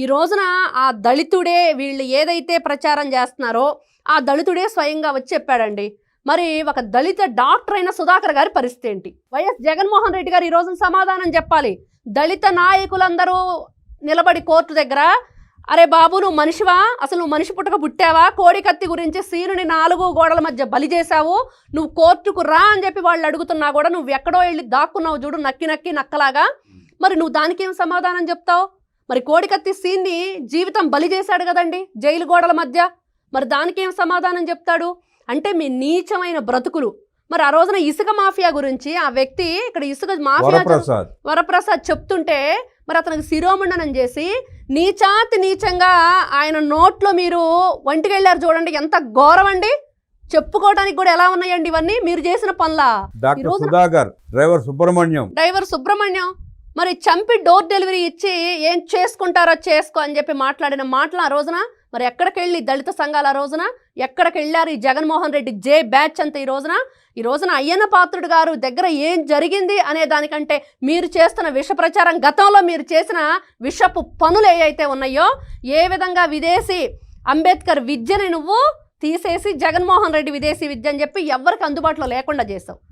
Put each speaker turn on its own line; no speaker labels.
ఈ రోజున ఆ దళితుడే వీళ్ళు ఏదైతే ప్రచారం చేస్తున్నారో ఆ దళితుడే స్వయంగా వచ్చి చెప్పాడండి. మరి ఒక దళిత డాక్టర్ అయిన సుధాకర్ గారి పరిస్థితి ఏంటి? వైఎస్ జగన్మోహన్ రెడ్డి గారు ఈ రోజున సమాధానం చెప్పాలి. దళిత నాయకులందరూ నిలబడి కోర్టు దగ్గర, అరే బాబు నువ్వు మనిషివా, అసలు నువ్వు మనిషి పుట్టక పుట్టావా, కోడికత్తి గురించి సీనుని 4 గోడల మధ్య బలి చేశావు, నువ్వు కోర్టుకు రా అని చెప్పి వాళ్ళు అడుగుతున్నా కూడా నువ్వు ఎక్కడో వెళ్ళి దాక్కున్నావు చూడు, నక్కి నక్కి నక్కలాగా. మరి నువ్వు దానికి ఏం సమాధానం చెప్తావు? మరి కోడికత్తి సీన్ని జీవితం బలి చేశాడు కదండి జైలు గోడల మధ్య, మరి దానికి ఏం సమాధానం చెప్తాడు? అంటే మీ నీచమైన బ్రతుకులు. మరి ఆ రోజున ఇసుక మాఫియా గురించి ఆ వ్యక్తి ఇక్కడ ఇసుక మాఫియా వరప్రసాద్ చెప్తుంటే మరి అతనికి శిరోమండనం చేసి నీచాతి నీచంగా ఆయన నోట్లో మీరు వంటికెళ్ళారు చూడండి, ఎంత ఘోరం అండి. చెప్పుకోవడానికి కూడా ఎలా ఉన్నాయండి ఇవన్నీ మీరు చేసిన పనులా?
డ్రైవర్
సుబ్రహ్మణ్యం మరి చంపి డోర్ డెలివరీ ఇచ్చి ఏం చేసుకుంటారో చేసుకో అని చెప్పి మాట్లాడిన మాటలు ఆ రోజున మరి ఎక్కడికి వెళ్ళి దళిత సంఘాలు ఆ రోజున ఎక్కడికి వెళ్ళారు? ఈ జగన్మోహన్ రెడ్డి జే బ్యాచ్ అంతా ఈ రోజున అయ్యన్న పాత్రుడు గారు దగ్గర ఏం జరిగింది అనే దానికంటే మీరు చేస్తున్న విష ప్రచారం, గతంలో మీరు చేసిన విషపు పనులు ఏవైతే ఉన్నాయో, ఏ విధంగా విదేశీ అంబేద్కర్ విద్యని నువ్వు తీసేసి జగన్మోహన్ రెడ్డి విదేశీ విద్య అని చెప్పి ఎవరికి అందుబాటులో లేకుండా చేసావు.